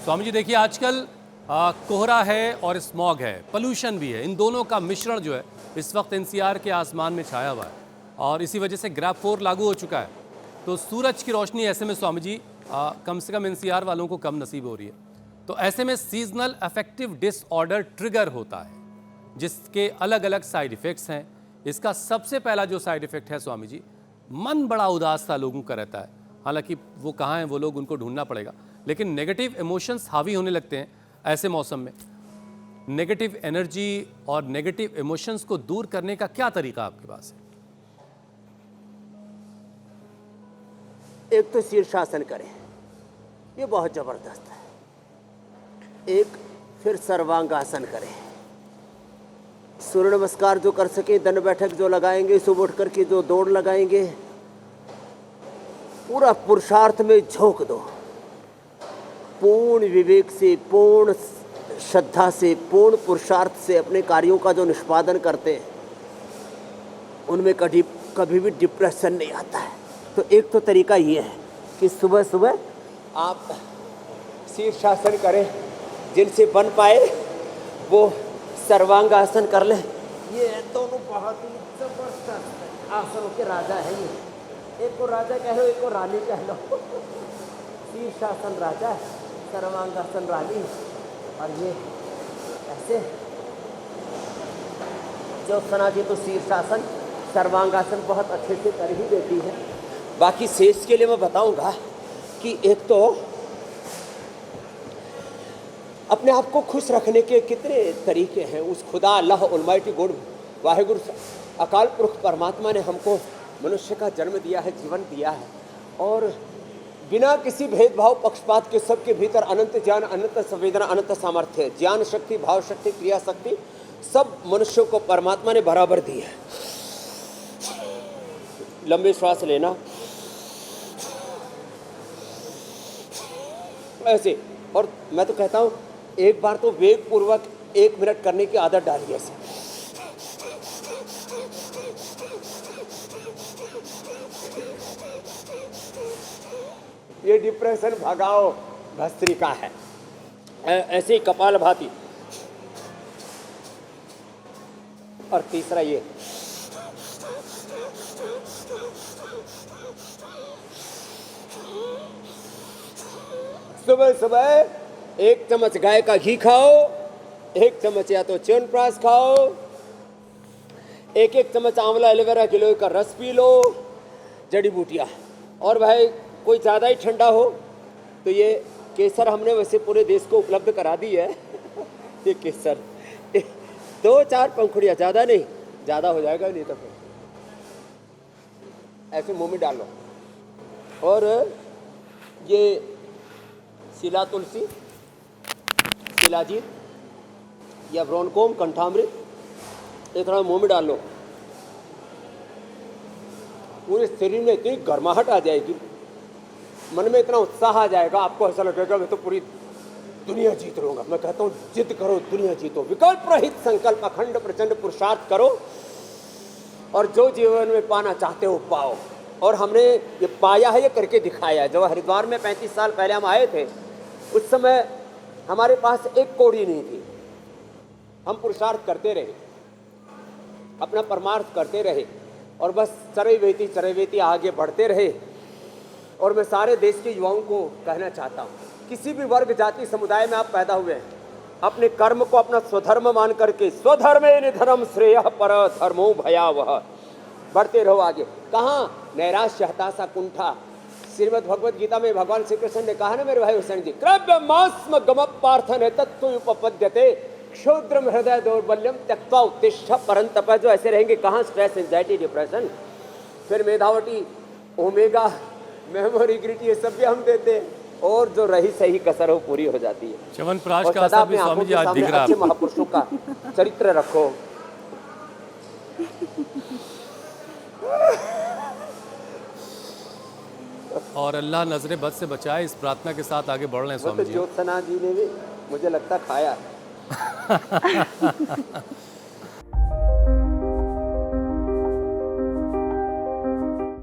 स्वामी जी देखिए, आजकल कोहरा है और स्मॉग है, पोल्यूशन भी है, इन दोनों का मिश्रण जो है इस वक्त एनसीआर के आसमान में छाया हुआ है और इसी वजह से ग्रैब 4 लागू हो चुका है। तो सूरज की रोशनी ऐसे में स्वामी जी कम से कम एनसीआर वालों को कम नसीब हो रही है। तो ऐसे में सीजनल अफेक्टिव डिसऑर्डर ट्रिगर होता है, जिसके अलग अलग साइड इफ़ेक्ट्स हैं। इसका सबसे पहला जो साइड इफ़ेक्ट है स्वामी जी, मन बड़ा उदास सा लोगों का रहता है। हालांकि वो कहाँ हैं वो लोग, उनको ढूंढना पड़ेगा, लेकिन नेगेटिव इमोशंस हावी होने लगते हैं ऐसे मौसम में। नेगेटिव एनर्जी और नेगेटिव इमोशंस को दूर करने का क्या तरीका आपके पास है? एक तो शीर्षासन करें, ये बहुत जबरदस्त है। एक फिर सर्वांगासन करें, सूर्य नमस्कार जो कर सके, दंड बैठक जो लगाएंगे, सुबह उठ करके जो दौड़ लगाएंगे, पूरा पुरुषार्थ में झोंक दो। पूर्ण विवेक से, पूर्ण श्रद्धा से, पूर्ण पुरुषार्थ से अपने कार्यों का जो निष्पादन करते हैं, उनमें कभी भी डिप्रेशन नहीं आता है। तो एक तो तरीका ये है कि सुबह सुबह आप शीर्षासन करें, जिनसे बन पाए वो सर्वांगासन कर लें। ये दोनों बहुत ही जबरदस्त आसनों के राजा हैं। ये एक को राजा कह लो, एक को रानी कह लो। शीर्षासन राजा, सर्वांगासन रानी। और ये ऐसे जो सना जी तो शीर्षासन सर्वांगासन बहुत अच्छे से कर ही देती है। बाकी शेष के लिए मैं बताऊंगा कि एक तो अपने आप को खुश रखने के कितने तरीके हैं। उस खुदा अल्लाह ऑलमाइटी गॉड वाहिगुरु अकाल पुरख परमात्मा ने हमको मनुष्य का जन्म दिया है, जीवन दिया है, और बिना किसी भेदभाव पक्षपात के सबके भीतर अनंत ज्ञान, अनंत संवेदना, अनंत सामर्थ्य, ज्ञान शक्ति, भाव शक्ति, क्रिया शक्ति सब मनुष्यों को परमात्मा ने बराबर दी है। लंबे श्वास लेना ऐसे, और मैं तो कहता हूँ एक बार तो वेग पूर्वक 1 मिनट करने की आदत डालिए ऐसे। ये डिप्रेशन भगाओ भस्त्रिका है। ऐसे ही कपाल भाती। और तीसरा ये सुबह सुबह 1 चम्मच गाय का घी खाओ, 1 चम्मच या तो च्यवनप्राश खाओ, 1 चम्मच आंवला एलोवेरा गिलोय का रस पी लो, जड़ी बूटियाँ। और भाई कोई ज़्यादा ही ठंडा हो तो ये केसर हमने वैसे पूरे देश को उपलब्ध करा दी है। ये केसर 2-4 पंखुड़ियाँ, ज़्यादा नहीं, ज़्यादा हो जाएगा नहीं तो फिर ऐसे मुंह में डाल लो। और ये शिला तुलसी, शिलाजीत या ब्रोनकोम, कंठामृत, एक थोड़ा मुंह में डाल लो। पूरे शरीर में इतनी गर्माहट आ जाएगी, मन में इतना उत्साह आ जाएगा, आपको ऐसा लगेगा मैं तो पूरी दुनिया जीत लूंगा। मैं कहता हूँ जिद करो, दुनिया जीतो। विकल्प रहित संकल्प, अखंड प्रचंड पुरुषार्थ करो और जो जीवन में पाना चाहते हो पाओ। और हमने ये पाया है, ये करके दिखाया है। जब हरिद्वार में 35 साल पहले हम आए थे, उस समय हमारे पास एक कौड़ी नहीं थी। हम पुरुषार्थ करते रहे, अपना परमार्थ करते रहे और बस चरैवेती आगे बढ़ते रहे। और मैं सारे देश के युवाओं को कहना चाहता हूँ, किसी भी वर्ग, जाति, समुदाय में आप पैदा हुए हैं, अपने कर्म को अपना स्वधर्म मान करके, स्वधर्मे निधनम श्रेयः पर धर्मो भयावह, बढ़ते रहो आगे। कहाँ नैराश्य, हताशा, कुंठा। श्रीमद् भगवद गीता में भगवान श्री कृष्ण ने कहा ना मेरे भाई हुसैन जी, क्रव्य मास्म गम पार्थन है तत्व उपपद्यते क्षुद्रम हृदय दौर्बल्यम त्यक्त्वा उत्तिष्ठ परंतप। जो ऐसे रहेंगे कहाँ स्ट्रेस, एंजाइटी, डिप्रेशन। फिर मेधावटी, ओमेगा, मेमोरी, ग्रिटी, ये सब भी हम देते हैं। और जो रही सही कसर हो पूरी हो जाती है। च्यवनप्राश का असर भी स्वामी जी आज दिख रहा है। अच्छे महापुरुषों का चरित्र रखो। और अल्लाह नजरे बद से बचाए, इस प्रार्थना के साथ आगे बढ़ रहे हैं स्वामी जी। ज्योत्सना जी ने भी मुझे लगता खाया।